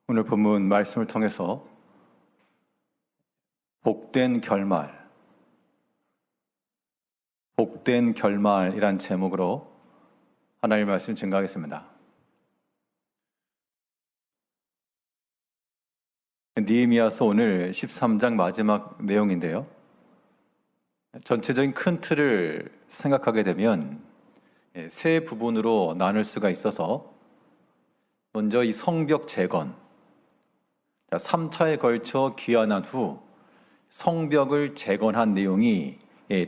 오늘 본문 말씀을 통해서 복된 결말이란 제목으로 하나님의 말씀 증거하겠습니다. 느헤미야서 오늘 13장 마지막 내용인데요. 전체적인 큰 틀을 생각하게 되면 세 부분으로 나눌 수가 있어서, 먼저 이 성벽 재건, 3차에 걸쳐 귀환한 후 성벽을 재건한 내용이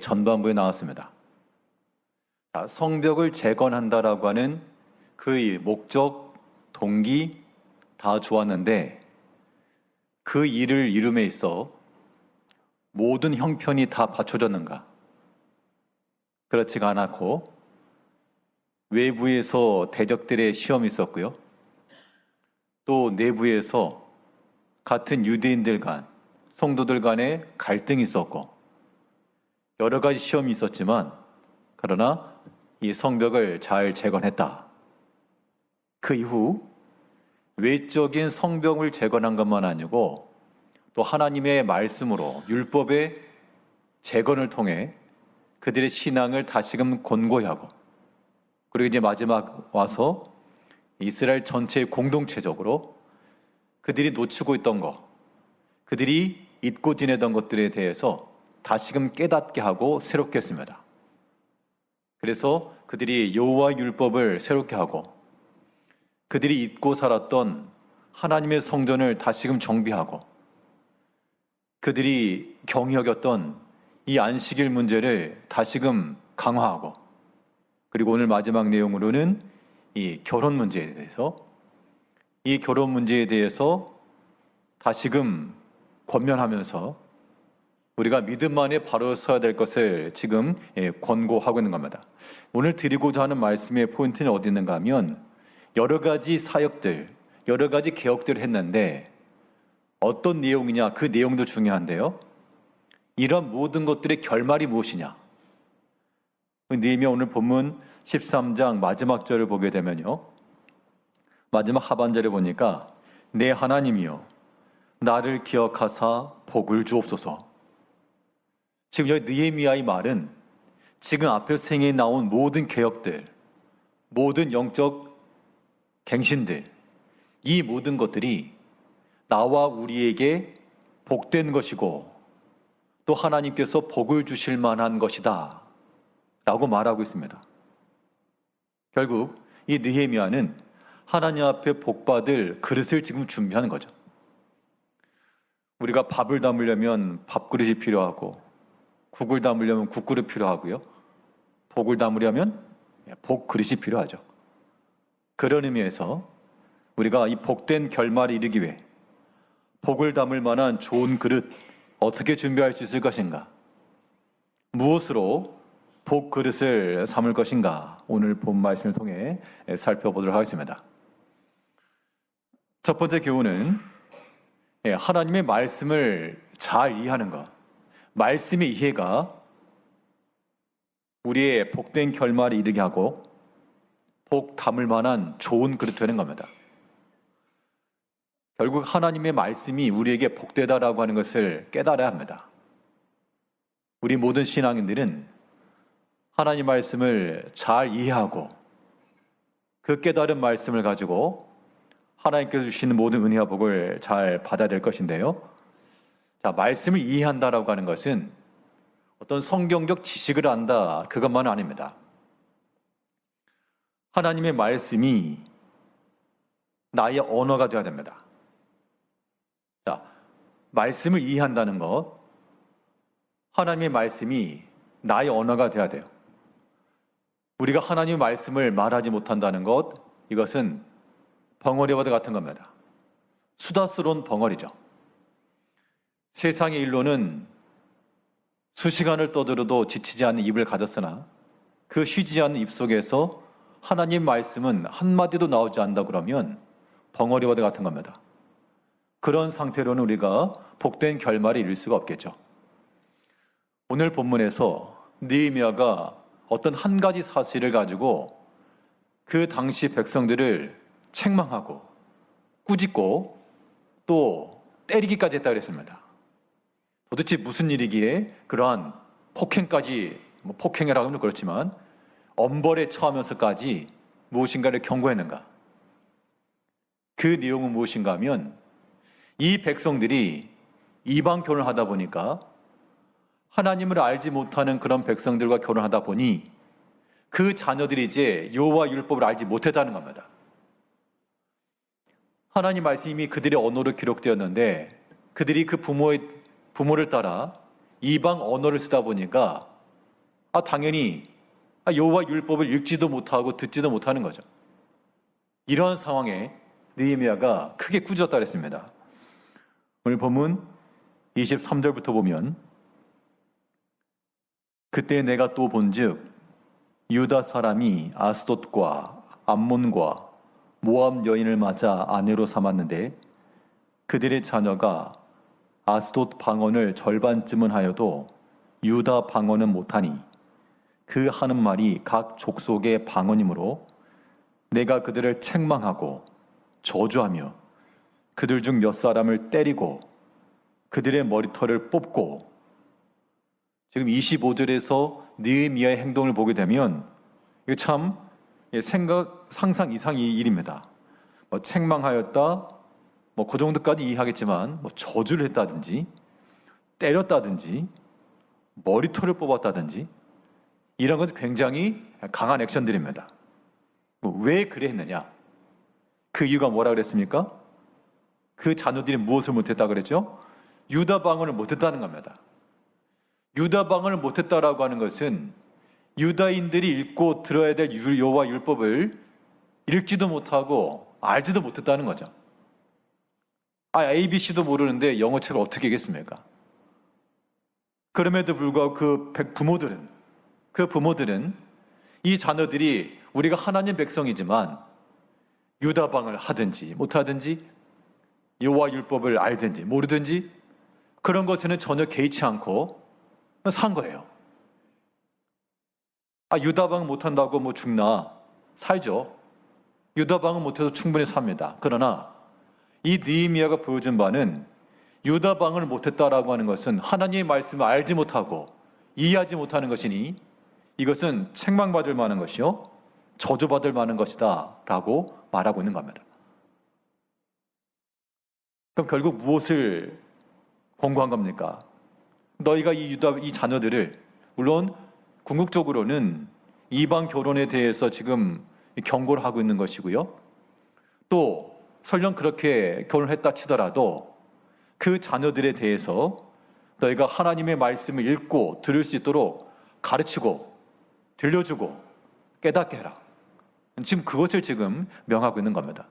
전반부에 나왔습니다. 성벽을 재건한다라고 하는 그 목적, 동기 다 좋았는데 그 일을 이룸에 있어 모든 형편이 다 받쳐졌는가? 그렇지가 않았고, 외부에서 대적들의 시험이 있었고요. 또 내부에서 같은 유대인들 간, 성도들 간의 갈등이 있었고, 여러 가지 시험이 있었지만, 그러나 이 성벽을 잘 재건했다. 그 이후 외적인 성벽을 재건한 것만 아니고 또 하나님의 말씀으로 율법의 재건을 통해 그들의 신앙을 다시금 권고히 하고, 그리고 이제 마지막 와서 이스라엘 전체의 공동체적으로 그들이 놓치고 있던 것, 그들이 잊고 지내던 것들에 대해서 다시금 깨닫게 하고 새롭게 했습니다. 그래서 그들이 여호와의 율법을 새롭게 하고, 그들이 잊고 살았던 하나님의 성전을 다시금 정비하고, 그들이 경히 여겼던 이 안식일 문제를 다시금 강화하고, 그리고 오늘 마지막 내용으로는 이 결혼 문제에 대해서 다시금 권면하면서 우리가 믿음 안에 바로 서야 될 것을 지금 권고하고 있는 겁니다. 오늘 드리고자 하는 말씀의 포인트는 어디 있는가 하면, 여러 가지 사역들, 여러 가지 개혁들을 했는데 어떤 내용이냐, 그 내용도 중요한데요. 이런 모든 것들의 결말이 무엇이냐? 느헤미야 오늘 본문 13장 마지막 절을 보게 되면요, 마지막 하반절에 보니까 내 하나님이여 나를 기억하사 복을 주옵소서. 지금 여기 느헤미야의 말은 지금 앞에서 생에 나온 모든 개혁들, 모든 영적 갱신들, 이 모든 것들이 나와 우리에게 복된 것이고 또 하나님께서 복을 주실 만한 것이다 라고 말하고 있습니다. 결국 이 느헤미야는 하나님 앞에 복받을 그릇을 지금 준비하는 거죠. 우리가 밥을 담으려면 밥그릇이 필요하고, 국을 담으려면 국그릇 필요하고요, 복을 담으려면 복그릇이 필요하죠. 그런 의미에서 우리가 이 복된 결말에 이르기 위해 복을 담을 만한 좋은 그릇 어떻게 준비할 수 있을 것인가, 무엇으로 복 그릇을 삼을 것인가, 오늘 본 말씀을 통해 살펴보도록 하겠습니다. 첫 번째 교훈은 하나님의 말씀을 잘 이해하는 것, 말씀의 이해가 우리의 복된 결말에 이르게 하고 복 담을 만한 좋은 그릇 되는 겁니다. 결국 하나님의 말씀이 우리에게 복되다라고 하는 것을 깨달아야 합니다. 우리 모든 신앙인들은 하나님 말씀을 잘 이해하고 그 깨달은 말씀을 가지고 하나님께서 주시는 모든 은혜와 복을 잘 받아야 될 것인데요. 말씀을 이해한다라고 하는 것은 어떤 성경적 지식을 안다, 그것만은 아닙니다. 하나님의 말씀이 나의 언어가 되어야 됩니다. 말씀을 이해한다는 것, 하나님의 말씀이 나의 언어가 되어야 돼요. 우리가 하나님의 말씀을 말하지 못한다는 것, 이것은 벙어리와 같은 겁니다. 수다스러운 벙어리죠. 세상의 일로는 수시간을 떠들어도 지치지 않는 입을 가졌으나 그 쉬지 않는 입 속에서 하나님 말씀은 한마디도 나오지 않는다 그러면 벙어리와 같은 겁니다. 그런 상태로는 우리가 복된 결말에 이를 수가 없겠죠. 오늘 본문에서 느헤미야가 어떤 한 가지 사실을 가지고 그 당시 백성들을 책망하고 꾸짖고 또 때리기까지 했다 그랬습니다. 도대체 무슨 일이기에 그러한 폭행까지, 폭행이라고 하면 그렇지만 엄벌에 처하면서까지 무엇인가를 경고했는가? 그 내용은 무엇인가 하면 이 백성들이 이방 결혼을 하다 보니까 하나님을 알지 못하는 그런 백성들과 결혼하다 보니 그 자녀들이 이제 여호와 율법을 알지 못했다는 겁니다. 하나님 말씀이 그들의 언어로 기록되었는데 그들이 그 부모를 따라 이방 언어를 쓰다 보니까 당연히 여호와 율법을 읽지도 못하고 듣지도 못하는 거죠. 이러한 상황에 느헤미야가 크게 꾸짖었다 그랬습니다. 오늘 본문 23절부터 보면 그때 내가 또 본즉 유다 사람이 아스돗과 암몬과 모압 여인을 맞아 아내로 삼았는데 그들의 자녀가 아스돗 방언을 절반쯤은 하여도 유다 방언은 못하니 그 하는 말이 각 족속의 방언이므로 내가 그들을 책망하고 저주하며 그들 중 몇 사람을 때리고 그들의 머리털을 뽑고, 지금 25절에서 느헤미야의 행동을 보게 되면 이거 참 상상 이상의 일입니다. 책망하였다, 그 정도까지 이해하겠지만 저주를 했다든지 때렸다든지 머리털을 뽑았다든지 이런 건 굉장히 강한 액션들입니다. 왜 그래 했느냐? 그 이유가 뭐라 그랬습니까? 그 자녀들이 무엇을 못했다 그랬죠? 유다 방언을 못했다는 겁니다. 유다 방언을 못했다라고 하는 것은 유다인들이 읽고 들어야 될 여호와 율법을 읽지도 못하고 알지도 못했다는 거죠. ABC도 모르는데 영어책을 어떻게 읽겠습니까? 그럼에도 불구하고 그 부모들은 이 자녀들이 우리가 하나님 백성이지만 유다방을 하든지 못하든지 여호와 율법을 알든지 모르든지 그런 것에는 전혀 개의치 않고 산 거예요. 유다방 못한다고 죽나? 살죠. 유다방은 못해도 충분히 삽니다. 그러나 이 느헤미야가 보여준 바는 유다방을 못했다라고 하는 것은 하나님의 말씀을 알지 못하고 이해하지 못하는 것이니 이것은 책망받을 만한 것이요 저주받을 만한 것이다 라고 말하고 있는 겁니다. 그럼 결국 무엇을 권고한 겁니까? 너희가 이 자녀들을, 물론 궁극적으로는 이방 결혼에 대해서 지금 경고를 하고 있는 것이고요. 또 설령 그렇게 결혼했다 치더라도 그 자녀들에 대해서 너희가 하나님의 말씀을 읽고 들을 수 있도록 가르치고 들려주고 깨닫게 해라. 지금 그것을 지금 명하고 있는 겁니다.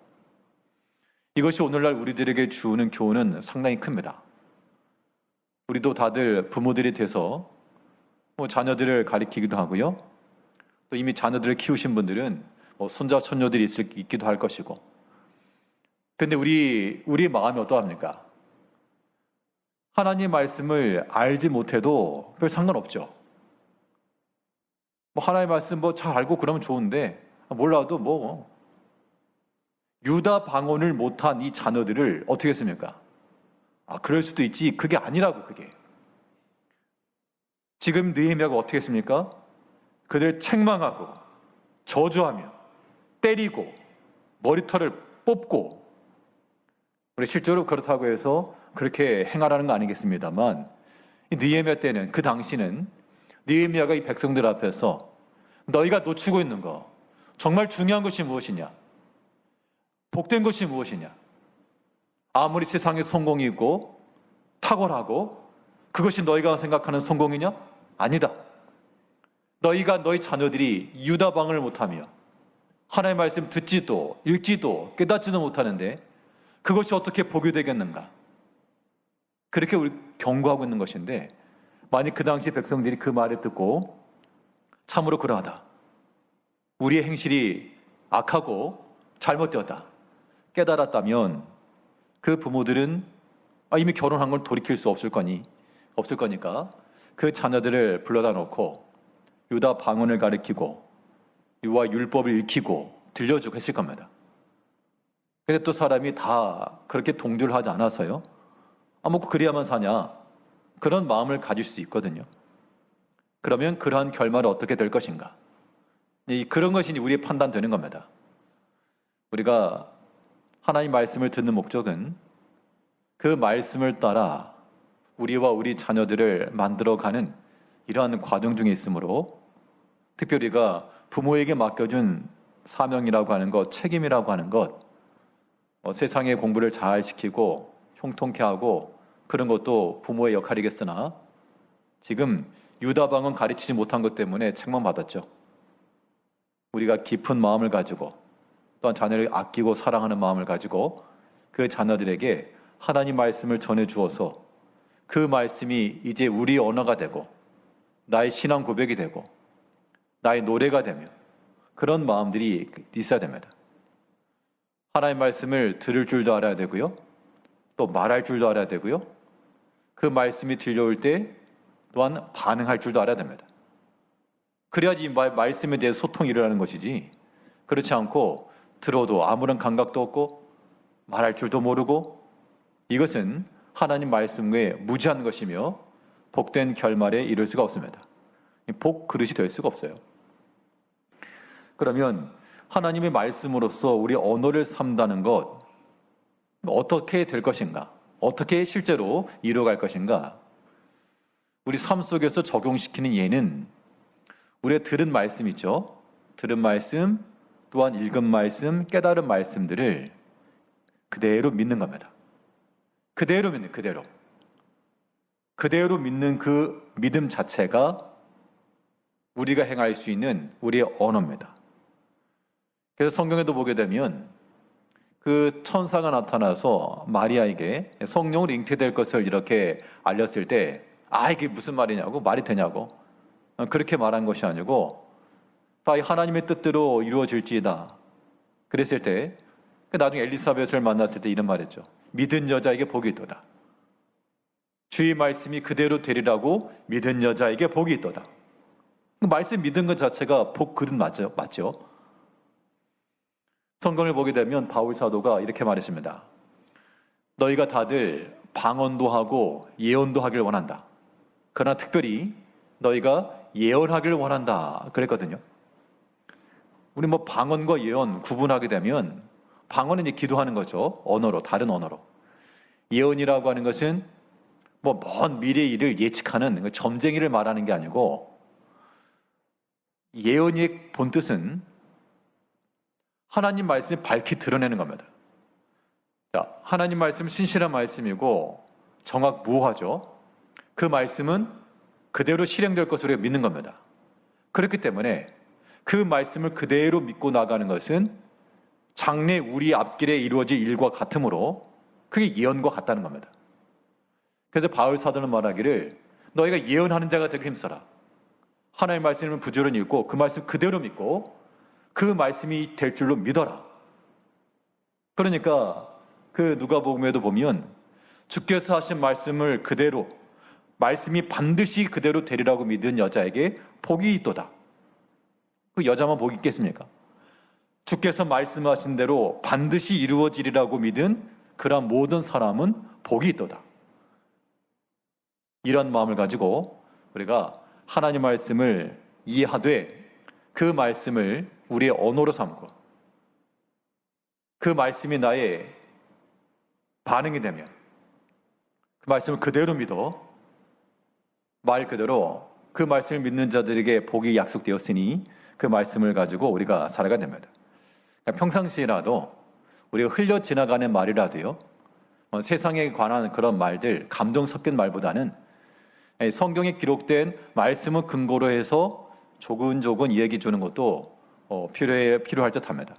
이것이 오늘날 우리들에게 주는 교훈은 상당히 큽니다. 우리도 다들 부모들이 돼서 자녀들을 가리키기도 하고요. 또 이미 자녀들을 키우신 분들은 손자, 손녀들이 있기도 할 것이고. 그런데 우리 마음이 어떠합니까? 하나님 말씀을 알지 못해도 별 상관없죠. 하나님 말씀 잘 알고 그러면 좋은데 몰라도 유다 방언을 못한 이 자녀들을 어떻게 했습니까? 그럴 수도 있지. 그게 아니라고 그게. 지금 느헤미야가 어떻게 했습니까? 그들을 책망하고 저주하며 때리고 머리털을 뽑고, 우리 실제로 그렇다고 해서 그렇게 행하라는 거 아니겠습니다만 느헤미야 때는, 그 당시는 느헤미야가 이 백성들 앞에서 너희가 놓치고 있는 거, 정말 중요한 것이 무엇이냐? 복된 것이 무엇이냐? 아무리 세상에 성공이 있고 탁월하고 그것이 너희가 생각하는 성공이냐? 아니다. 너희가 너희 자녀들이 유다방을 못하며 하나님의 말씀 듣지도 읽지도 깨닫지도 못하는데 그것이 어떻게 복이 되겠는가? 그렇게 우리 경고하고 있는 것인데, 만약 그 당시 백성들이 그 말을 듣고 참으로 그러하다, 우리의 행실이 악하고 잘못되었다 깨달았다면 그 부모들은 이미 결혼한 걸 돌이킬 수 없을 거니까 그 자녀들을 불러다 놓고 유다 방언을 가르치고 유아 율법을 읽히고 들려주고 했을 겁니다. 근데 또 사람이 다 그렇게 동조를 하지 않아서요. 뭐 그래야만 사냐. 그런 마음을 가질 수 있거든요. 그러면 그러한 결말은 어떻게 될 것인가. 그런 것이 우리의 판단되는 겁니다. 우리가 하나님 말씀을 듣는 목적은 그 말씀을 따라 우리와 우리 자녀들을 만들어가는 이러한 과정 중에 있으므로 특별히 우리가 부모에게 맡겨준 사명이라고 하는 것, 책임이라고 하는 것, 세상의 공부를 잘 시키고 형통케 하고 그런 것도 부모의 역할이겠으나 지금 유다방은 가르치지 못한 것 때문에 책망받았죠. 우리가 깊은 마음을 가지고 또한 자녀를 아끼고 사랑하는 마음을 가지고 그 자녀들에게 하나님 말씀을 전해 주어서 그 말씀이 이제 우리 언어가 되고 나의 신앙 고백이 되고 나의 노래가 되며 그런 마음들이 있어야 됩니다. 하나님 말씀을 들을 줄도 알아야 되고요. 또 말할 줄도 알아야 되고요. 그 말씀이 들려올 때 또한 반응할 줄도 알아야 됩니다. 그래야지 말씀에 대해 소통이 일어나는 것이지 그렇지 않고 들어도 아무런 감각도 없고 말할 줄도 모르고 이것은 하나님 말씀에 무지한 것이며 복된 결말에 이를 수가 없습니다. 복 그릇이 될 수가 없어요. 그러면 하나님의 말씀으로서 우리 언어를 삼다는 것 어떻게 될 것인가? 어떻게 실제로 이루어갈 것인가? 우리 삶 속에서 적용시키는 예는 우리가 들은 말씀 있죠? 들은 말씀, 또한 읽은 말씀, 깨달은 말씀들을 그대로 믿는 겁니다. 그대로 믿는, 그대로. 그대로 믿는 그 믿음 자체가 우리가 행할 수 있는 우리의 언어입니다. 그래서 성경에도 보게 되면 그 천사가 나타나서 마리아에게 성령으로 잉태될 것을 이렇게 알렸을 때 이게 무슨 말이냐고, 말이 되냐고 그렇게 말한 것이 아니고 다 하나님의 뜻대로 이루어질지이다 그랬을 때 나중에 엘리사벳을 만났을 때 이런 말했죠. 믿은 여자에게 복이 있도다. 주의 말씀이 그대로 되리라고 믿은 여자에게 복이 있도다. 말씀 믿은 것 자체가 복 그릇 맞죠? 성경을 보게 되면 바울 사도가 이렇게 말했습니다. 너희가 다들 방언도 하고 예언도 하길 원한다. 그러나 특별히 너희가 예언하길 원한다 그랬거든요. 우리 방언과 예언 구분하게 되면 방언은 이제 기도하는 거죠. 언어로, 다른 언어로. 예언이라고 하는 것은 먼 미래의 일을 예측하는 점쟁이를 말하는 게 아니고 예언의 본뜻은 하나님 말씀을 밝히 드러내는 겁니다. 자, 하나님 말씀은 신실한 말씀이고 정확무오하죠. 그 말씀은 그대로 실행될 것으로 우리가 믿는 겁니다. 그렇기 때문에 그 말씀을 그대로 믿고 나가는 것은 장래 우리 앞길에 이루어질 일과 같으므로 그게 예언과 같다는 겁니다. 그래서 바울 사도는 말하기를 너희가 예언하는 자가 되길 힘써라. 하나님의 말씀을 부지런히 읽고 그 말씀 그대로 믿고 그 말씀이 될 줄로 믿어라. 그러니까 그 누가복음에도 보면 주께서 하신 말씀을 그대로 말씀이 반드시 그대로 되리라고 믿은 여자에게 복이 있도다. 그 여자만 복이 있겠습니까? 주께서 말씀하신 대로 반드시 이루어지리라고 믿은 그런 모든 사람은 복이 있도다. 이런 마음을 가지고 우리가 하나님 말씀을 이해하되 그 말씀을 우리의 언어로 삼고 그 말씀이 나의 반응이 되면 그 말씀을 그대로 믿어 말 그대로 그 말씀을 믿는 자들에게 복이 약속되었으니 그 말씀을 가지고 우리가 살아가야 됩니다. 평상시라도 우리가 흘려 지나가는 말이라도요, 세상에 관한 그런 말들, 감정 섞인 말보다는 성경에 기록된 말씀을 근거로 해서 조근조근 이야기 주는 것도 필요할 듯합니다.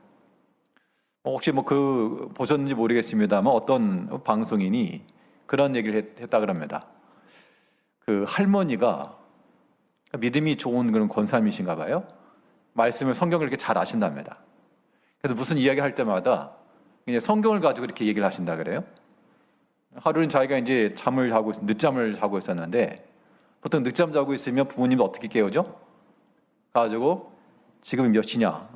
혹시 보셨는지 모르겠습니다만 어떤 방송인이 그런 얘기를 했다 그럽니다. 그 할머니가 믿음이 좋은 그런 권사님이신가 봐요. 말씀을 성경을 이렇게 잘 아신답니다. 그래서 무슨 이야기 할 때마다 그냥 성경을 가지고 이렇게 얘기를 하신다 그래요. 하루는 자기가 이제 늦잠을 자고 있었는데 보통 늦잠 자고 있으면 부모님도 어떻게 깨우죠? 가지고 지금 몇 시냐?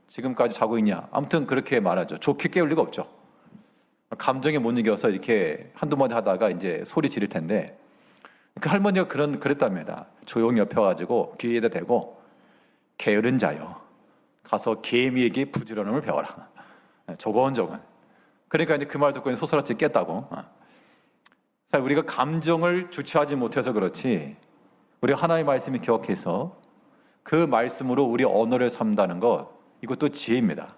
지금까지 자고 있냐? 아무튼 그렇게 말하죠. 좋게 깨울 리가 없죠. 감정에 못 이겨서 이렇게 한두 마디 하다가 이제 소리 지를 텐데, 그 할머니가 그랬답니다. 조용히 옆에 와가지고 귀에다 대고, 게으른 자여, 가서 개미에게 부지런함을 배워라. 조곤조곤. 그러니까 이제 그 말 듣고 소스라치 깼다고. 우리가 감정을 주체하지 못해서 그렇지, 우리가 하나님의 말씀을 기억해서 그 말씀으로 우리 언어를 삼다는 것, 이것도 지혜입니다.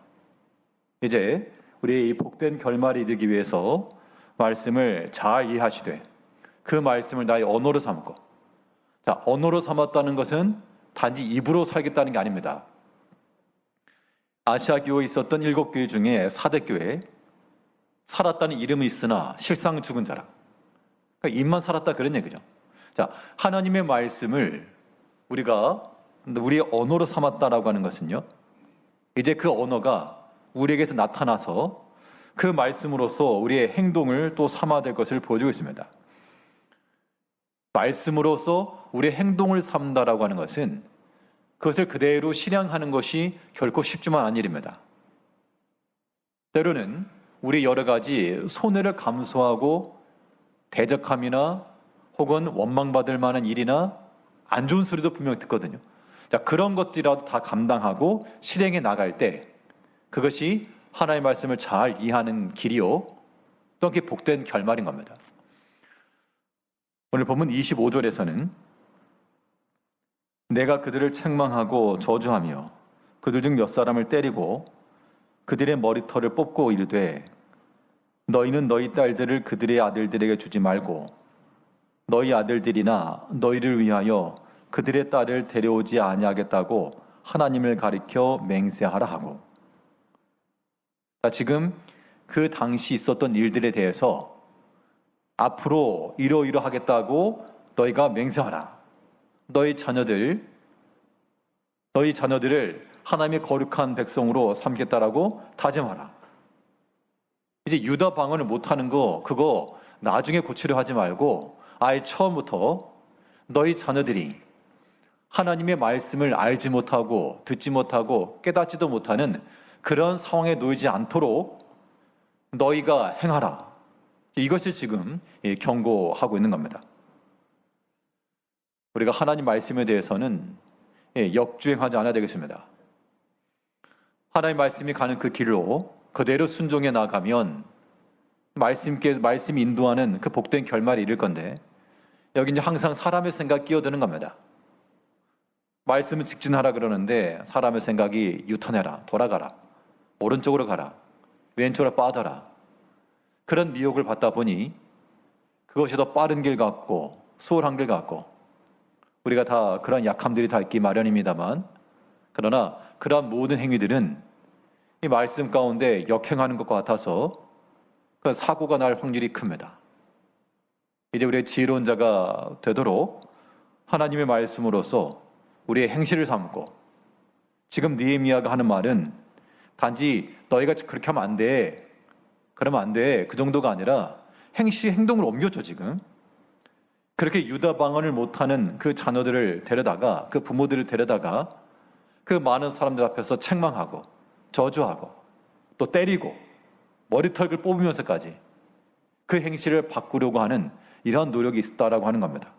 이제 우리의 이 복된 결말이 이르기 위해서 말씀을 잘 이해하시되 그 말씀을 나의 언어로 삼고, 자, 언어로 삼았다는 것은 단지 입으로 살겠다는 게 아닙니다. 아시아 교회에 있었던 7교회 중에 4대 교회, 살았다는 이름이 있으나 실상 죽은 자라. 그러니까 입만 살았다 그런 얘기죠. 자, 하나님의 말씀을 우리가 우리의 언어로 삼았다라고 하는 것은요, 이제 그 언어가 우리에게서 나타나서 그 말씀으로써 우리의 행동을 또 삼아야 될 것을 보여주고 있습니다. 말씀으로써 우리의 행동을 삼다라고 하는 것은 그것을 그대로 실행하는 것이 결코 쉽지만 않은 일입니다. 때로는 우리 여러 가지 손해를 감수하고 대적함이나 혹은 원망받을 만한 일이나 안 좋은 소리도 분명히 듣거든요. 자, 그런 것들이라도 다 감당하고 실행해 나갈 때 그것이 하나님의 말씀을 잘 이해하는 길이요, 또 그게 복된 결말인 겁니다. 오늘 본문 25절에서는 내가 그들을 책망하고 저주하며 그들 중 몇 사람을 때리고 그들의 머리털을 뽑고 이르되 너희는 너희 딸들을 그들의 아들들에게 주지 말고 너희 아들들이나 너희를 위하여 그들의 딸을 데려오지 아니하겠다고 하나님을 가리켜 맹세하라 하고. 지금 그 당시 있었던 일들에 대해서 앞으로 이러이러하겠다고 너희가 맹세하라. 너희 자녀들을 하나님의 거룩한 백성으로 삼겠다라고 다짐하라. 이제 유다 방언을 못하는 거, 그거 나중에 고치려 하지 말고 아예 처음부터 너희 자녀들이 하나님의 말씀을 알지 못하고 듣지 못하고 깨닫지도 못하는 그런 상황에 놓이지 않도록 너희가 행하라. 이것을 지금 경고하고 있는 겁니다. 우리가 하나님 말씀에 대해서는 역주행하지 않아야 되겠습니다. 하나님 말씀이 가는 그 길로 그대로 순종해 나가면 말씀이 인도하는 그 복된 결말이 이를 건데, 여기 이제 항상 사람의 생각 끼어드는 겁니다. 말씀을 직진하라 그러는데 사람의 생각이 유턴해라, 돌아가라, 오른쪽으로 가라, 왼쪽으로 빠져라, 그런 미혹을 받다 보니 그것이 더 빠른 길 같고 수월한 길 같고, 우리가 다 그런 약함들이 다 있기 마련입니다만, 그러나 그러한 모든 행위들은 이 말씀 가운데 역행하는 것과 같아서 그 사고가 날 확률이 큽니다. 이제 우리의 지혜로운 자가 되도록 하나님의 말씀으로서 우리의 행실을 삼고, 지금 느헤미야가 하는 말은 단지 너희가 그렇게 하면 안 돼, 그러면 안 돼, 그 정도가 아니라 행동을 옮겼죠. 지금 그렇게 유다 방언을 못하는 그 자녀들을 데려다가, 그 부모들을 데려다가 그 많은 사람들 앞에서 책망하고 저주하고 또 때리고 머리털을 뽑으면서까지 그 행실을 바꾸려고 하는 이러한 노력이 있었다라고 하는 겁니다.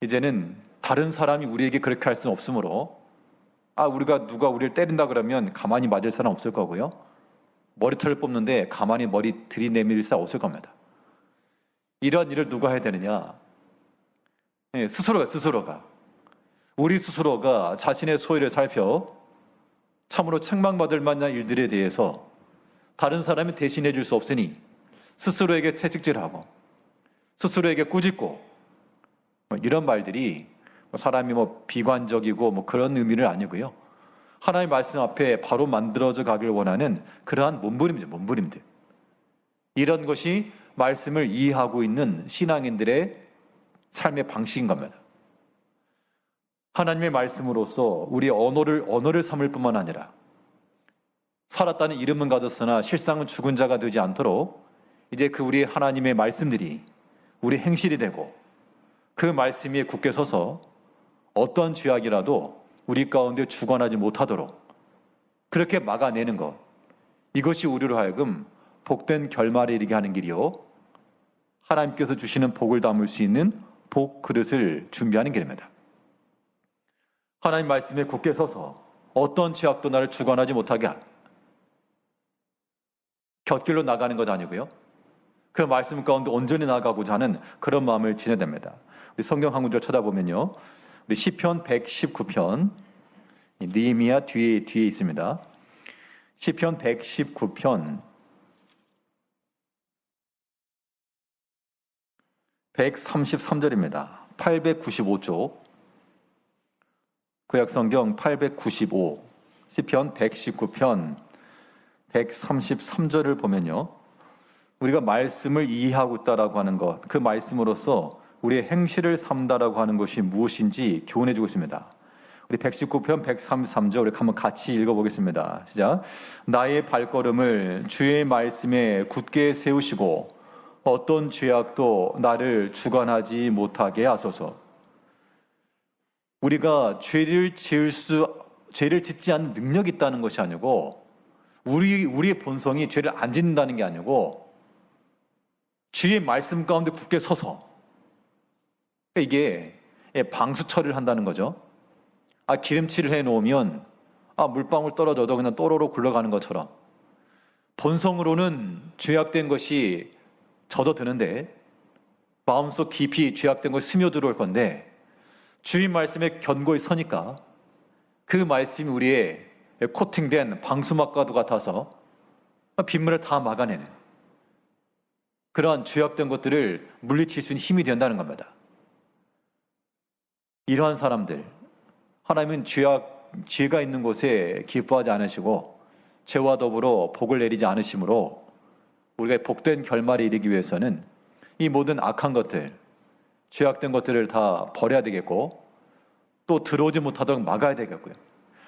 이제는 다른 사람이 우리에게 그렇게 할 수는 없으므로, 우리가 누가 우리를 때린다 그러면 가만히 맞을 사람 없을 거고요, 머리털을 뽑는데 가만히 머리 들이내밀 사람 없을 겁니다. 이런 일을 누가 해야 되느냐? 스스로가 우리 스스로가 자신의 소유를 살펴 참으로 책망받을 만한 일들에 대해서 다른 사람이 대신해 줄 수 없으니 스스로에게 채찍질하고 스스로에게 꾸짖고, 이런 말들이 사람이 비관적이고 그런 의미는 아니고요, 하나님의 말씀 앞에 바로 만들어져 가길 원하는 그러한 몸부림들. 이런 것이 말씀을 이해하고 있는 신앙인들의 삶의 방식인 겁니다. 하나님의 말씀으로서 우리의 언어를 삼을 뿐만 아니라 살았다는 이름은 가졌으나 실상은 죽은 자가 되지 않도록 이제 그 우리 하나님의 말씀들이 우리 행실이 되고, 그 말씀 위에 굳게 서서 어떠한 죄악이라도 우리 가운데 주관하지 못하도록 그렇게 막아내는 것, 이것이 우리로 하여금 복된 결말에 이르게 하는 길이요, 하나님께서 주시는 복을 담을 수 있는 복 그릇을 준비하는 길입니다. 하나님 말씀에 굳게 서서 어떤 죄악도 나를 주관하지 못하게 곁길로 나가는 것 아니고요, 그 말씀 가운데 온전히 나아가고자 하는 그런 마음을 지녀야 됩니다. 우리 성경 한 구절 쳐다보면요, 우리 시편 119편, 느헤미야 뒤에 있습니다. 시편 119편 133절입니다. 895쪽, 구약성경 895, 시편 119편 133절을 보면요, 우리가 말씀을 이해하고 있다라고 하는 것, 그 말씀으로서 우리의 행실을 삼다라고 하는 것이 무엇인지 교훈해주고 있습니다. 우리 119편 133절 우리 한번 같이 읽어보겠습니다. 시작. 나의 발걸음을 주의 말씀에 굳게 세우시고 어떤 죄악도 나를 주관하지 못하게 하소서. 우리가 죄를 짓지 않는 능력이 있다는 것이 아니고, 우리의 본성이 죄를 안 짓는다는 게 아니고, 주의 말씀 가운데 굳게 서서, 이게 방수처리를 한다는 거죠. 기름칠을 해놓으면 물방울 떨어져도 그냥 또로로 굴러가는 것처럼 본성으로는 죄악된 것이 젖어드는데 마음속 깊이 죄악된 것이 스며들어올 건데, 주의 말씀에 견고히 서니까 그 말씀이 우리의 코팅된 방수막과도 같아서 빗물을 다 막아내는 그러한 죄악된 것들을 물리칠 수 있는 힘이 된다는 겁니다. 이러한 사람들, 하나님은 죄가 있는 곳에 기뻐하지 않으시고 죄와 더불어 복을 내리지 않으시므로 우리가 복된 결말에 이르기 위해서는 이 모든 악한 것들, 죄악된 것들을 다 버려야 되겠고, 또 들어오지 못하도록 막아야 되겠고요.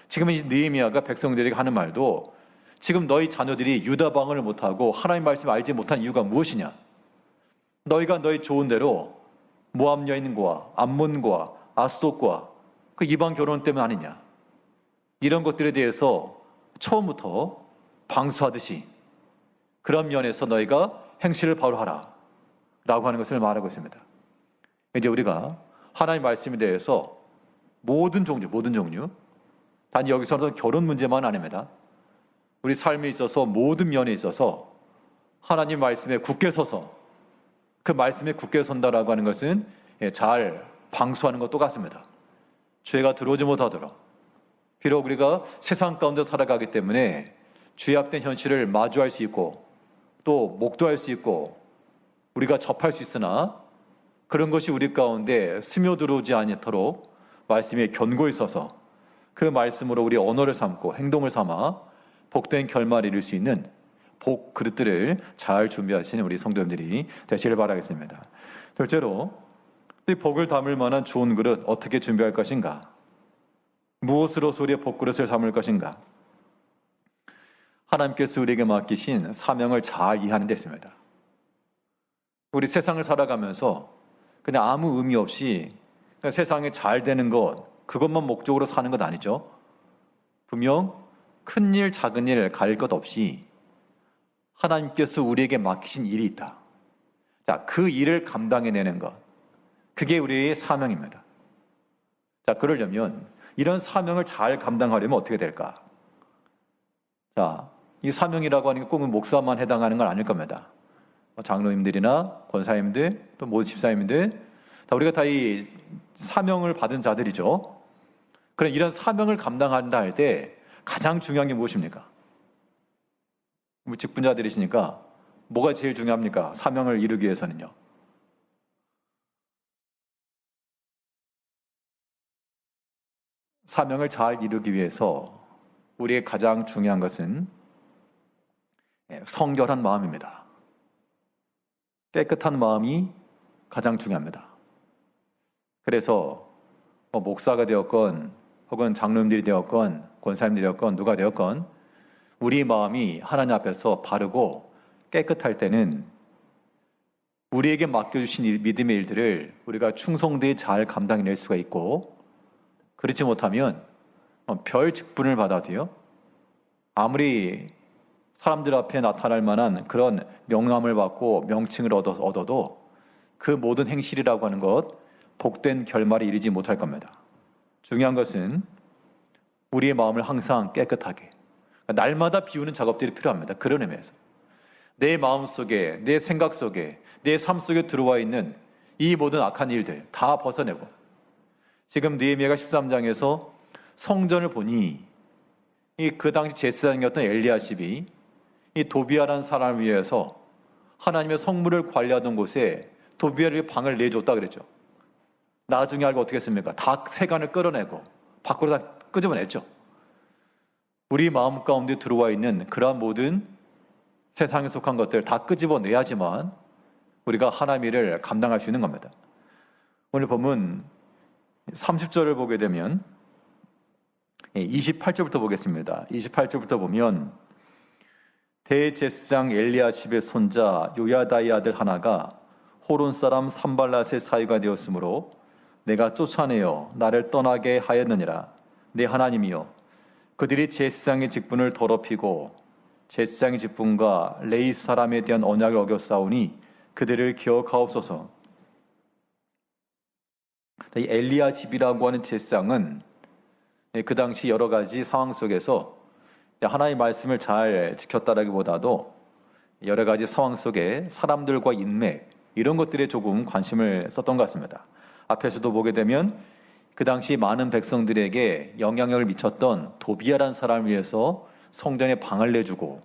지금 이 느헤미야가 백성들에게 하는 말도, 지금 너희 자녀들이 유다 방언을 못하고 하나님 말씀 알지 못한 이유가 무엇이냐? 너희가 너희 좋은 대로 모압 여인과 암몬과 아스돗과 그 이방 결혼 때문 아니냐? 이런 것들에 대해서 처음부터 방수하듯이 그런 면에서 너희가 행실을 바로 하라 라고 하는 것을 말하고 있습니다. 이제 우리가 하나님 말씀에 대해서 모든 종류, 단 여기서는 결혼 문제만 아닙니다. 우리 삶에 있어서 모든 면에 있어서 하나님 말씀에 굳게 서서 그 말씀에 굳게 선다라고 하는 것은 잘 방수하는 것도 같습니다. 죄가 들어오지 못하도록, 비록 우리가 세상 가운데 살아가기 때문에 죄악된 현실을 마주할 수 있고 또 목도할 수 있고 우리가 접할 수 있으나, 그런 것이 우리 가운데 스며들어오지 않도록 말씀에 견고히 서서 그 말씀으로 우리 언어를 삼고 행동을 삼아 복된 결말을 이룰 수 있는 복 그릇들을 잘 준비하시는 우리 성도님들이 되시길 바라겠습니다. 둘째로, 이 복을 담을 만한 좋은 그릇 어떻게 준비할 것인가? 무엇으로서 우리의 복 그릇을 삼을 것인가? 하나님께서 우리에게 맡기신 사명을 잘 이해하는 데 있습니다. 우리 세상을 살아가면서 그냥 아무 의미 없이 그냥 세상에 잘 되는 것, 그것만 목적으로 사는 것 아니죠. 분명 큰 일, 작은 일 가릴 것 없이 하나님께서 우리에게 맡기신 일이 있다. 자, 그 일을 감당해내는 것, 그게 우리의 사명입니다. 자, 그러려면 이런 사명을 잘 감당하려면 어떻게 될까? 자, 이 사명이라고 하는 게 꼭 목사만 해당하는 건 아닐 겁니다. 장로님들이나 권사님들, 또 모든 집사님들, 우리가 다 이 사명을 받은 자들이죠. 그럼 이런 사명을 감당한다 할 때 가장 중요한 게 무엇입니까? 직분자들이시니까 뭐가 제일 중요합니까? 사명을 이루기 위해서는요. 사명을 잘 이루기 위해서 우리의 가장 중요한 것은 성결한 마음입니다. 깨끗한 마음이 가장 중요합니다. 그래서 목사가 되었건 혹은 장로님들이 되었건 권사님들이 되었건 누가 되었건 우리 마음이 하나님 앞에서 바르고 깨끗할 때는 우리에게 맡겨주신 믿음의 일들을 우리가 충성되이 잘 감당해낼 수가 있고, 그렇지 못하면 별 직분을 받아도요, 아무리 사람들 앞에 나타날 만한 그런 명함을 받고 명칭을 얻어도 그 모든 행실이라고 하는 것 복된 결말에 이르지 못할 겁니다. 중요한 것은 우리의 마음을 항상 깨끗하게, 날마다 비우는 작업들이 필요합니다. 그런 의미에서 내 마음 속에, 내 생각 속에, 내 삶 속에 들어와 있는 이 모든 악한 일들 다 벗어내고, 지금 느헤미야가 13장에서 성전을 보니 그 당시 제사장이었던 엘리야십이 이 도비아라는 사람을 위해서 하나님의 성물을 관리하던 곳에 도비아를 방을 내줬다 그랬죠. 나중에 알고 어떻게 했습니까? 다 세간을 끌어내고 밖으로 다 끄집어냈죠. 우리 마음 가운데 들어와 있는 그러한 모든 세상에 속한 것들 다 끄집어내야지만 우리가 하나님의 일을 감당할 수 있는 겁니다. 오늘 본문 30절을 보게 되면 28절부터 보겠습니다. 28절부터 보면 대제사장 엘리야십의 손자 요야다의 아들 하나가 호론 사람 산발랏의 사위가 되었으므로 내가 쫓아내어 나를 떠나게 하였느니라. 내 하나님이여, 그들이 제사장의 직분을 더럽히고 제사장의 직분과 레위 사람에 대한 언약을 어겼사오니 그들을 기억하옵소서. 이 엘리야십이라고 하는 제사장은 그 당시 여러 가지 상황 속에서 하나님의 말씀을 잘 지켰다라기보다도 여러 가지 상황 속에 사람들과 인맥 이런 것들에 조금 관심을 썼던 것 같습니다. 앞에서도 보게 되면 그 당시 많은 백성들에게 영향력을 미쳤던 도비아라는 사람을 위해서 성전에 방을 내주고,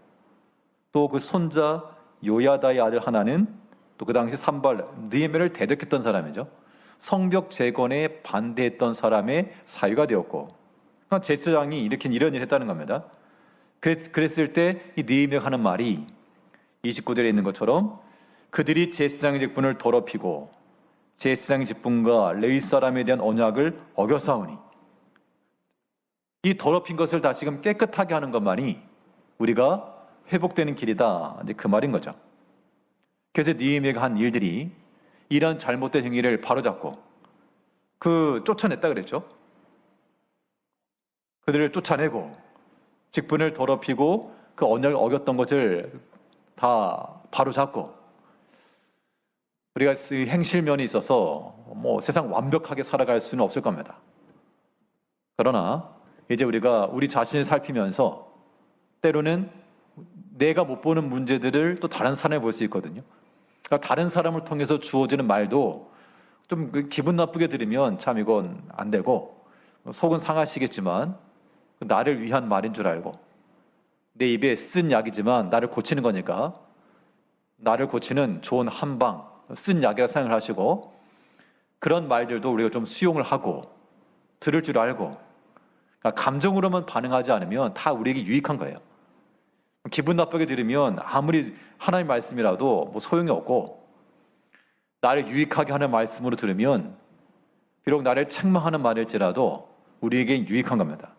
또 그 손자 요야다의 아들 하나는 또 그 당시 느헤미야를 대적했던 사람이죠. 성벽 재건에 반대했던 사람의 사위가 되었고, 그러니까 제사장이 이런 일을 했다는 겁니다. 그랬을 때 이 느헤미야가 하는 말이 29절에 있는 것처럼 그들이 제사장의 직분을 더럽히고 제사장의 직분과 레위 사람에 대한 언약을 어겨싸우니, 이 더럽힌 것을 다시금 깨끗하게 하는 것만이 우리가 회복되는 길이다, 이제 그 말인 거죠. 그래서 느헤미야가 한 일들이 이런 잘못된 행위를 바로잡고 쫓아냈다 그랬죠. 그들을 쫓아내고 직분을 더럽히고 그 언약을 어겼던 것을 다 바로잡고, 우리가 이 행실면이 있어서 세상 완벽하게 살아갈 수는 없을 겁니다. 그러나 이제 우리가 우리 자신을 살피면서 때로는 내가 못 보는 문제들을 또 다른 사람이 볼 수 있거든요. 그러니까 다른 사람을 통해서 주어지는 말도 좀 기분 나쁘게 들으면 참 이건 안 되고 속은 상하시겠지만 나를 위한 말인 줄 알고, 내 입에 쓴 약이지만 나를 고치는 거니까 나를 고치는 좋은 한방, 쓴 약이라 생각을 하시고, 그런 말들도 우리가 좀 수용을 하고 들을 줄 알고, 그러니까 감정으로만 반응하지 않으면 다 우리에게 유익한 거예요. 기분 나쁘게 들으면 아무리 하나님 말씀이라도 소용이 없고, 나를 유익하게 하는 말씀으로 들으면 비록 나를 책망하는 말일지라도 우리에게 유익한 겁니다.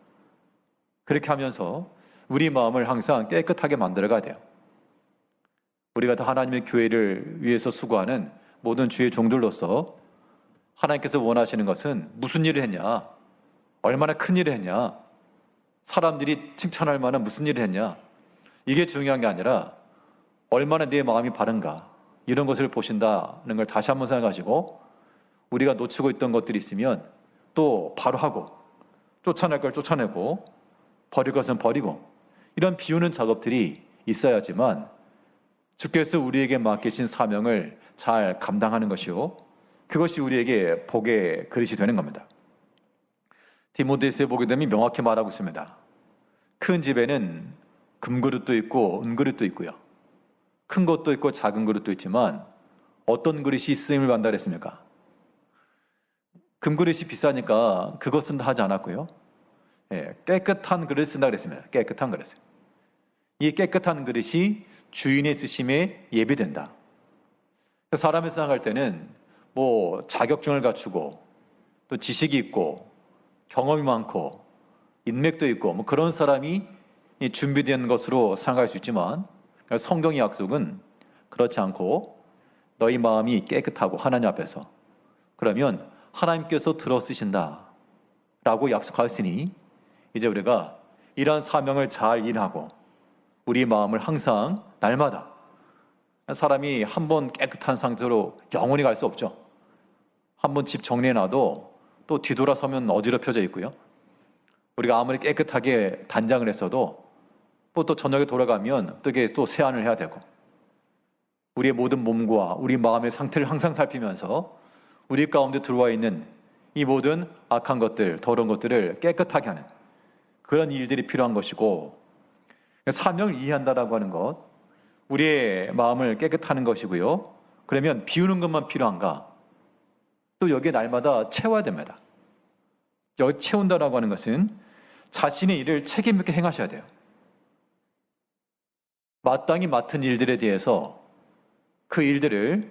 그렇게 하면서 우리 마음을 항상 깨끗하게 만들어가야 돼요. 우리가 다 하나님의 교회를 위해서 수고하는 모든 주의 종들로서 하나님께서 원하시는 것은 무슨 일을 했냐, 얼마나 큰 일을 했냐, 사람들이 칭찬할 만한 무슨 일을 했냐, 이게 중요한 게 아니라 얼마나 내 마음이 바른가, 이런 것을 보신다는 걸 다시 한번 생각하시고, 우리가 놓치고 있던 것들이 있으면 또 바로 하고, 쫓아낼 걸 쫓아내고 버릴 것은 버리고, 이런 비우는 작업들이 있어야지만 주께서 우리에게 맡기신 사명을 잘 감당하는 것이요, 그것이 우리에게 복의 그릇이 되는 겁니다. 디모데후서에 보게 되면 명확히 말하고 있습니다. 큰 집에는 금그릇도 있고 은그릇도 있고요, 큰 것도 있고 작은 그릇도 있지만 어떤 그릇이 쓰임을 받는다 그랬습니까? 금그릇이 비싸니까 그것은 하지 않았고요, 깨끗한 그릇을 쓴다 그랬습니다. 깨끗한 그릇을. 이 깨끗한 그릇이 주인의 쓰심에 예비된다. 사람을 생각할 때는 자격증을 갖추고 또 지식이 있고 경험이 많고 인맥도 있고 그런 사람이 준비된 것으로 생각할 수 있지만, 성경의 약속은 그렇지 않고 너희 마음이 깨끗하고 하나님 앞에서, 그러면 하나님께서 들어 쓰신다 라고 약속하였으니 이제 우리가 이러한 사명을 잘 일하고 우리 마음을 항상 날마다, 사람이 한 번 깨끗한 상태로 영원히 갈 수 없죠. 한 번 집 정리해놔도 또 뒤돌아서면 어지럽혀져 있고요. 우리가 아무리 깨끗하게 단장을 했어도 또 저녁에 돌아가면 또 이게 또 세안을 해야 되고, 우리의 모든 몸과 우리 마음의 상태를 항상 살피면서 우리 가운데 들어와 있는 이 모든 악한 것들, 더러운 것들을 깨끗하게 하는 그런 일들이 필요한 것이고, 사명을 이해한다라고 하는 것, 우리의 마음을 깨끗하는 것이고요. 그러면 비우는 것만 필요한가? 또 여기에 날마다 채워야 됩니다. 여기 채운다라고 하는 것은 자신의 일을 책임 있게 행하셔야 돼요. 마땅히 맡은 일들에 대해서 그 일들을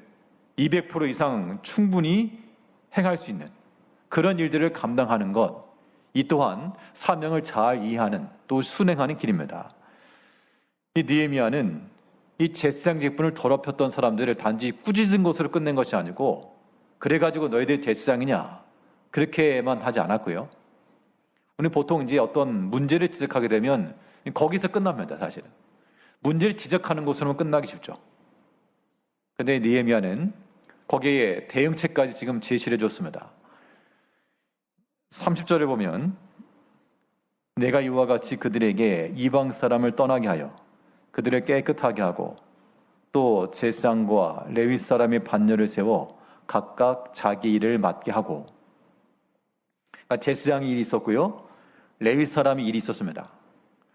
200% 이상 충분히 행할 수 있는 그런 일들을 감당하는 것, 이 또한 사명을 잘 이해하는, 또 순행하는 길입니다. 이 느헤미야는 이 제사장 직분을 더럽혔던 사람들을 단지 꾸짖은 것으로 끝낸 것이 아니고, 그래가지고 너희들이 제사장이냐 그렇게만 하지 않았고요. 우리 보통 이제 어떤 문제를 지적하게 되면 거기서 끝납니다. 사실은 문제를 지적하는 것으로는 끝나기 쉽죠. 근데 느헤미야는 거기에 대응책까지 지금 제시를 해줬습니다. 30절에 보면, 내가 이와 같이 그들에게 이방 사람을 떠나게 하여 그들을 깨끗하게 하고, 또 제사장과 레위 사람의 반열을 세워 각각 자기 일을 맡게 하고. 그러니까 제사장이 일이 있었고요, 레위 사람이 일이 있었습니다.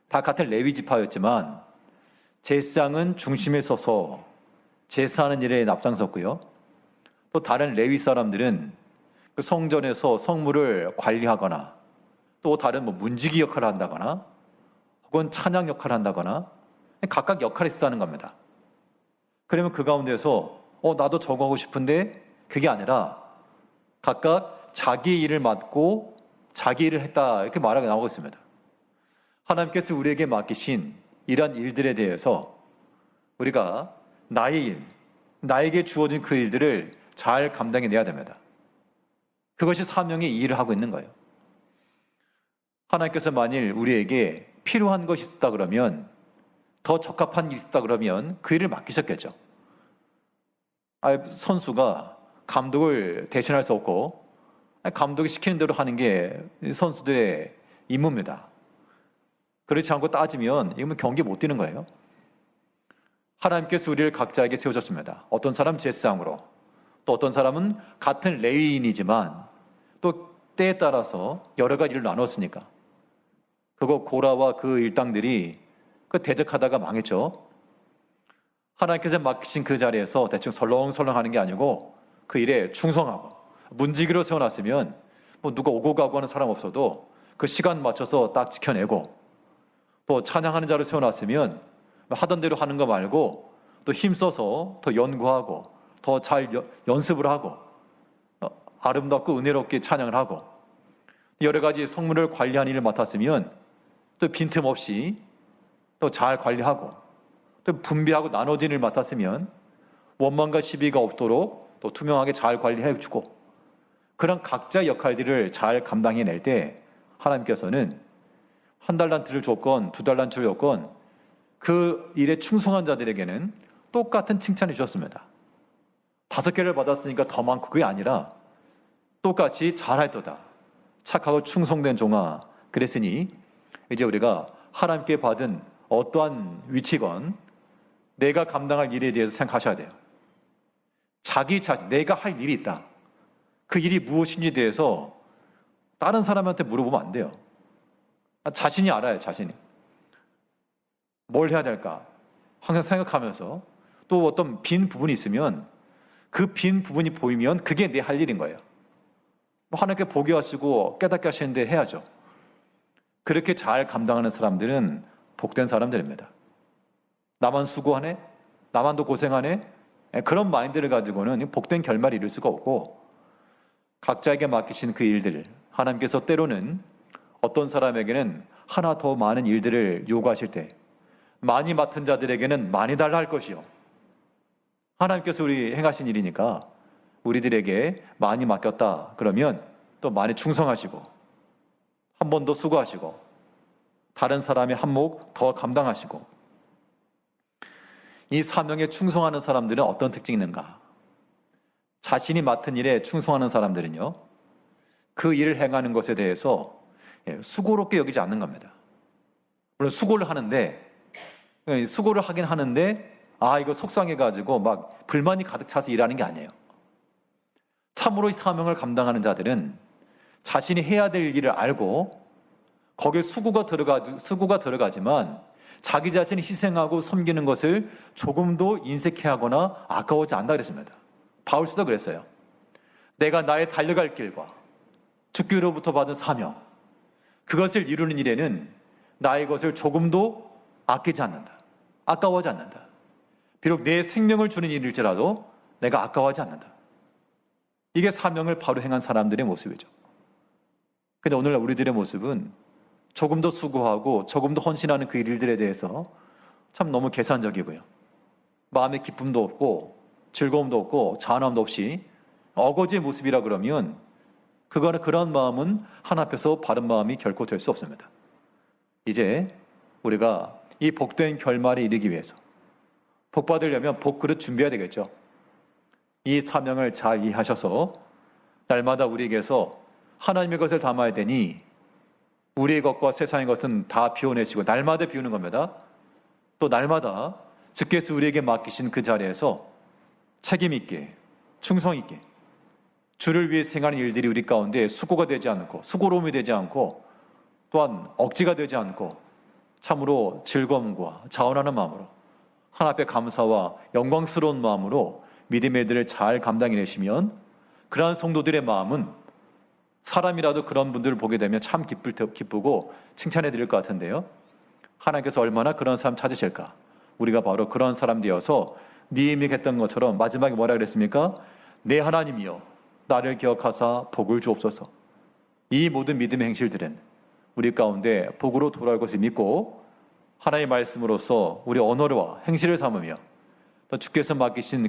다 같은 레위 지파였지만 제사장은 중심에 서서 제사하는 일에 앞장섰고요, 또 다른 레위 사람들은 그 성전에서 성물을 관리하거나, 또 다른 문지기 역할을 한다거나, 혹은 찬양 역할을 한다거나, 각각 역할이 있다는 겁니다. 그러면 그 가운데서 나도 저거 하고 싶은데, 그게 아니라 각각 자기 일을 맡고 자기 일을 했다, 이렇게 말하고 나오고 있습니다. 하나님께서 우리에게 맡기신 이러한 일들에 대해서 우리가 나의 일, 나에게 주어진 그 일들을 잘 감당해내야 됩니다. 그것이 사명의 일을 하고 있는 거예요. 하나님께서 만일 우리에게 필요한 것이 있었다 그러면, 더 적합한 일이 있었다 그러면 그 일을 맡기셨겠죠. 선수가 감독을 대신할 수 없고, 감독이 시키는 대로 하는 게 선수들의 임무입니다. 그렇지 않고 따지면 이건 경기 못 뛰는 거예요. 하나님께서 우리를 각자에게 세우셨습니다. 어떤 사람은 제사장으로, 또 어떤 사람은 같은 레위인이지만 또 때에 따라서 여러 가지 일을 나눴으니까. 그거 고라와 그 일당들이 그 대적하다가 망했죠. 하나님께서 맡기신 그 자리에서 대충 설렁설렁 하는 게 아니고 그 일에 충성하고, 문지기로 세워놨으면 누가 오고 가고 하는 사람 없어도 그 시간 맞춰서 딱 지켜내고, 또 찬양하는 자로 세워놨으면 하던 대로 하는 거 말고 또 힘써서 더 연구하고 더 잘 연습을 하고 아름답고 은혜롭게 찬양을 하고, 여러 가지 성물을 관리하는 일을 맡았으면 또 빈틈없이 또 잘 관리하고, 또 분배하고 나눠진 일을 맡았으면 원망과 시비가 없도록 또 투명하게 잘 관리해주고, 그런 각자 역할들을 잘 감당해낼 때 하나님께서는 한 달란트를 줬건 두 달란트를 줬건 그 일에 충성한 자들에게는 똑같은 칭찬을 주셨습니다. 5개를 받았으니까 더 많고, 그게 아니라 똑같이 잘했도다, 착하고 충성된 종아, 그랬으니 이제 우리가 하나님께 받은 어떠한 위치건 내가 감당할 일에 대해서 생각하셔야 돼요. 내가 할 일이 있다. 그 일이 무엇인지에 대해서 다른 사람한테 물어보면 안 돼요. 자신이 알아요. 자신이 뭘 해야 될까 항상 생각하면서, 또 어떤 빈 부분이 있으면 그 빈 부분이 보이면 그게 내 할 일인 거예요. 하나님께 보게 하시고 깨닫게 하시는데 해야죠. 그렇게 잘 감당하는 사람들은 복된 사람들입니다. 나만 수고하네? 나만 더 고생하네? 그런 마인드를 가지고는 복된 결말을 이룰 수가 없고, 각자에게 맡기신 그 일들, 하나님께서 때로는 어떤 사람에게는 하나 더 많은 일들을 요구하실 때, 많이 맡은 자들에게는 많이 달라 할 것이요, 하나님께서 우리 행하신 일이니까 우리들에게 많이 맡겼다 그러면 또 많이 충성하시고, 한 번 더 수고하시고, 다른 사람의 한몫 더 감당하시고, 이 사명에 충성하는 사람들은 어떤 특징이 있는가? 자신이 맡은 일에 충성하는 사람들은요, 그 일을 행하는 것에 대해서 수고롭게 여기지 않는 겁니다. 물론 수고를 하긴 하는데, 이거 속상해가지고 막 불만이 가득 차서 일하는 게 아니에요. 참으로 이 사명을 감당하는 자들은 자신이 해야 될 일을 알고 거기에 수고가 들어가지만 자기 자신이 희생하고 섬기는 것을 조금도 인색해하거나 아까워하지 않는다 그랬습니다. 바울서도 그랬어요. 내가 나의 달려갈 길과 주께로부터 받은 사명, 그것을 이루는 일에는 나의 것을 조금도 아끼지 않는다. 아까워하지 않는다. 비록 내 생명을 주는 일일지라도 내가 아까워하지 않는다. 이게 사명을 바로 행한 사람들의 모습이죠. 근데 오늘 우리들의 모습은 조금 더 수고하고 조금 더 헌신하는 그 일들에 대해서 참 너무 계산적이고요. 마음의 기쁨도 없고 즐거움도 없고 자원함도 없이 어거지의 모습이라 그러면 그런 마음은 하나 앞에서 바른 마음이 결코 될 수 없습니다. 이제 우리가 이 복된 결말에 이르기 위해서 복 받으려면 복그릇 준비해야 되겠죠. 이 사명을 잘 이해하셔서 날마다 우리에게서 하나님의 것을 담아야 되니 우리의 것과 세상의 것은 다 비워내시고 날마다 비우는 겁니다. 또 날마다 주께서 우리에게 맡기신 그 자리에서 책임 있게 충성 있게 주를 위해 생하는 일들이 우리 가운데 수고가 되지 않고 수고로움이 되지 않고 또한 억지가 되지 않고 참으로 즐거움과 자원하는 마음으로 하나님 앞에 감사와 영광스러운 마음으로 믿음의 일들을 잘 감당해내시면 그러한 성도들의 마음은 사람이라도 그런 분들을 보게 되면 참 기쁘고 칭찬해 드릴 것 같은데요. 하나님께서 얼마나 그런 사람 찾으실까? 우리가 바로 그런 사람 되어서 느헤미야가 했던 것처럼 마지막에 뭐라 그랬습니까? 내 하나님이여 나를 기억하사 복을 주옵소서. 이 모든 믿음의 행실들은 우리 가운데 복으로 돌아올 것을 믿고 하나님의 말씀으로서 우리 언어와 행실을 삼으며 또 주께서 맡기신